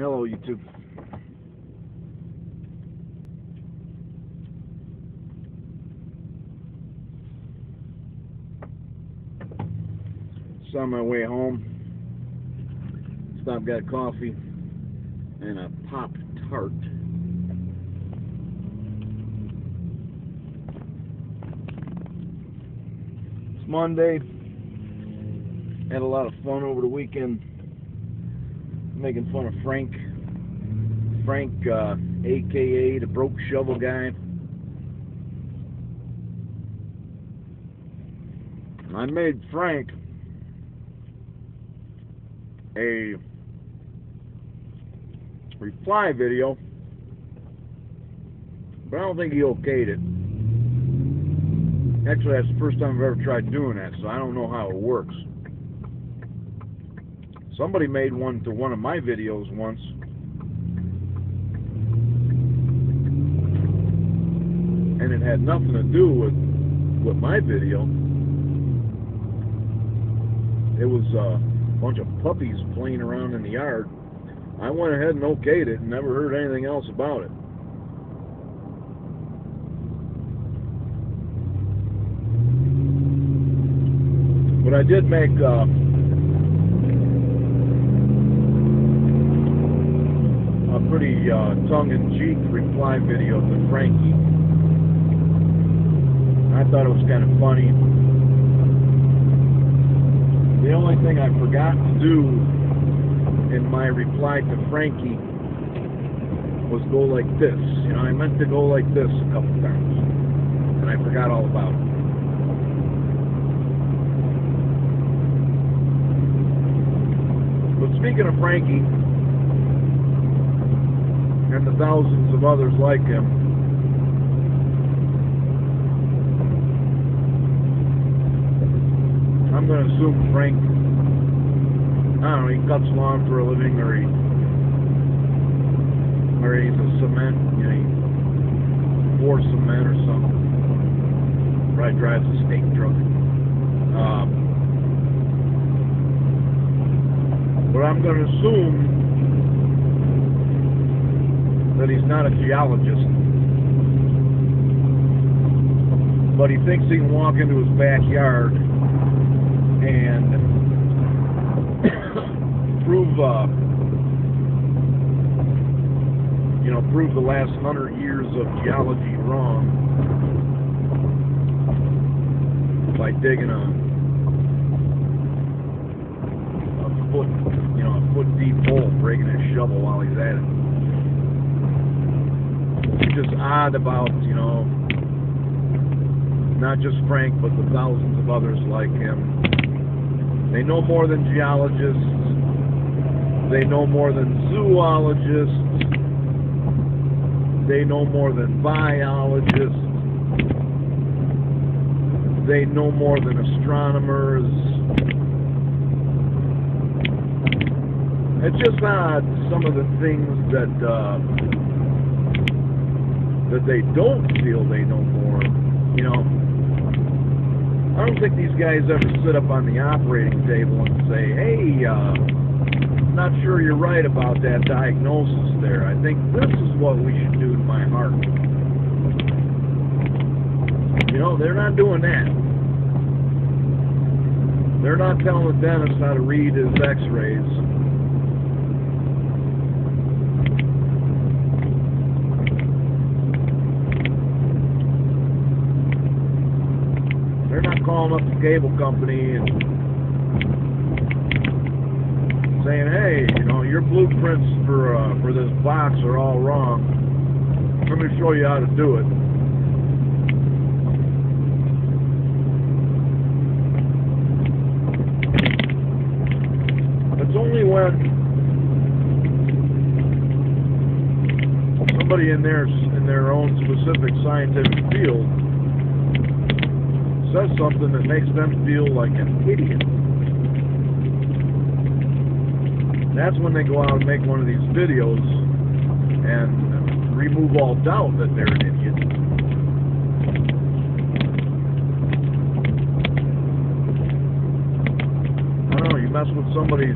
Hello, YouTube. Just on my way home. Stopped, got coffee and a Pop-Tart. It's Monday. Had a lot of fun over the weekend making fun of Frank, aka the broke shovel guy. I made Frank a reply video, but I don't think he okayed it. Actually, that's the first time I've ever tried doing that, so I don't know how it works. Somebody made one to one of my videos once, and it had nothing to do with my video. It was a bunch of puppies playing around in the yard. I went ahead and okayed it and never heard anything else about it. But I did make a pretty tongue-in-cheek reply video to Frankie. I thought it was kind of funny. The only thing I forgot to do in my reply to Frankie was go like this. You know, I meant to go like this a couple times, and I forgot all about it. But speaking of Frankie, and the thousands of others like him, I'm going to assume Frank, I don't know, he cuts lawn for a living, or he's a cement, you know, he pours cement or something. Probably drives a steak truck. But I'm going to assume that he's not a geologist, but he thinks he can walk into his backyard and prove the last 100 years of geology wrong by digging a foot deep hole, breaking his shovel while he's at it. It's just odd about, you know, not just Frank, but the thousands of others like him. They know more than geologists. They know more than zoologists. They know more than biologists. They know more than astronomers. It's just odd, some of the things that they don't feel they know more. You know, I don't think these guys ever sit up on the operating table and say, hey, I'm not sure you're right about that diagnosis there. I think this is what we should do to my heart. You know, they're not doing that. They're not telling the dentist how to read his x-rays. They're not calling up the cable company and saying, hey, you know, your blueprints for this box are all wrong. Let me show you how to do it. It's only when somebody in their own specific scientific field says something that makes them feel like an idiot. That's when they go out and make one of these videos and remove all doubt that they're an idiot. I don't know, you mess with somebody's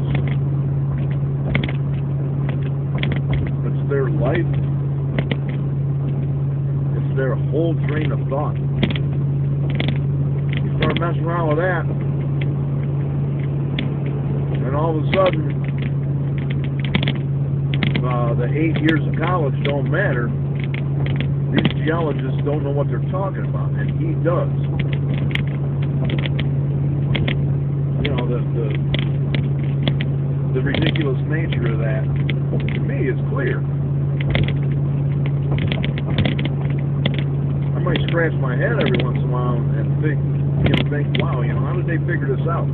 life. It's their whole train of thought. You start messing around with that, and all of a sudden, the 8 years of college don't matter. These geologists don't know what they're talking about, and he does. You know, the ridiculous nature of that, to me, is clear. I might scratch my head every once in a while and think, wow, how did they figure this out?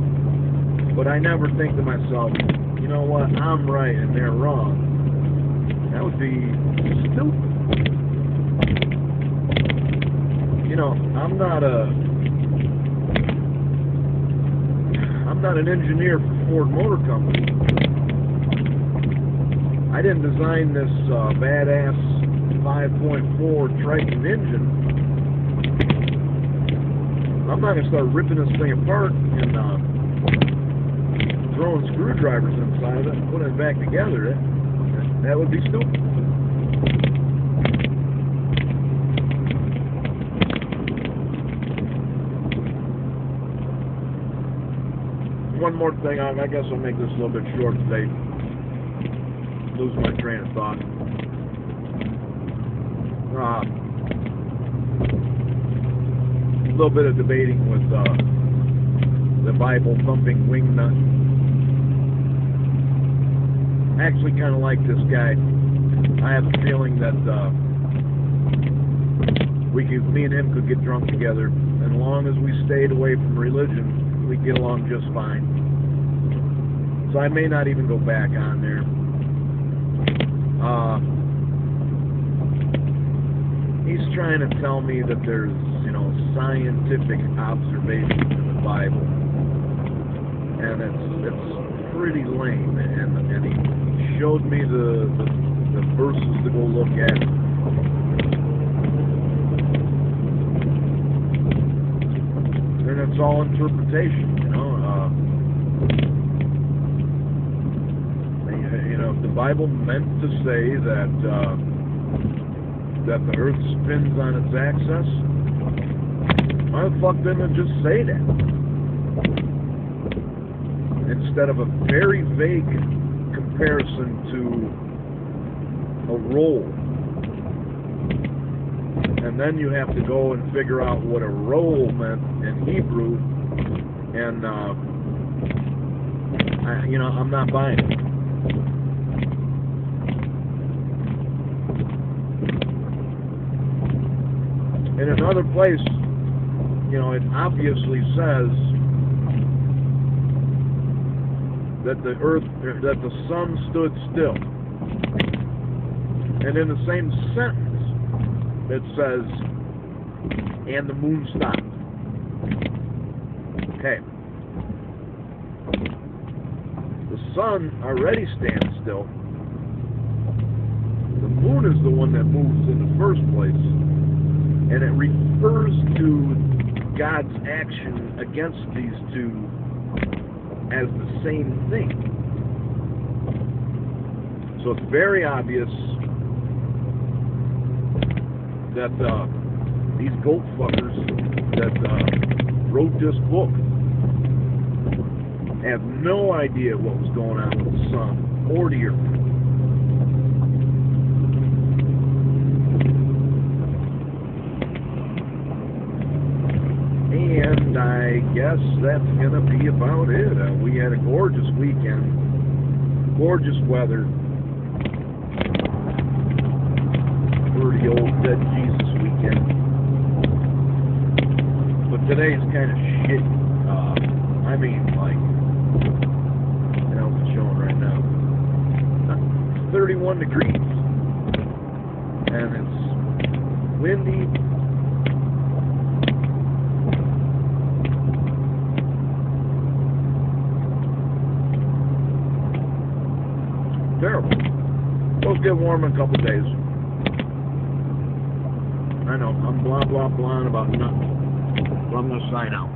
But I never think to myself, you know what, I'm right and they're wrong. That would be stupid. I'm not an engineer for Ford Motor Company. I didn't design this badass 5.4 Triton engine. I'm not going to start ripping this thing apart and throwing screwdrivers inside of it and putting it back together. That would be stupid. One more thing, I guess I'll make this a little bit short today. Lose my train of thought. A little bit of debating with the Bible thumping wingnut. I actually kind of like this guy. I have a feeling that me and him could get drunk together, and as long as we stayed away from religion, we'd get along just fine. So I may not even go back on there. He's trying to tell me that there's, scientific observations in the Bible, and it's pretty lame. And he showed me the verses to go look at. And it's all interpretation, if the Bible meant to say that the Earth spins on its axis, why the fuck didn't it just say that? Instead of a very vague comparison to a roll. And then you have to go and figure out what a roll meant in Hebrew, and I'm not buying it. In another place, it obviously says that that the sun stood still, and in the same sentence, it says, and the moon stopped. Okay. The sun already stands still. The moon is the one that moves in the first place, and it refers to God's action against these two as the same thing. So it's very obvious that these goat fuckers that wrote this book have no idea what was going on with the sun or the earth. And I guess that's going to be about it. We had a gorgeous weekend, gorgeous weather. The old dead Jesus weekend, but today's kind of shit. I mean, like, it's showing right now. It's 31 degrees, and it's windy. Terrible. Supposed to get warm in a couple days. I know, I'm blah, blah, blah about nothing. So I'm going to sign out.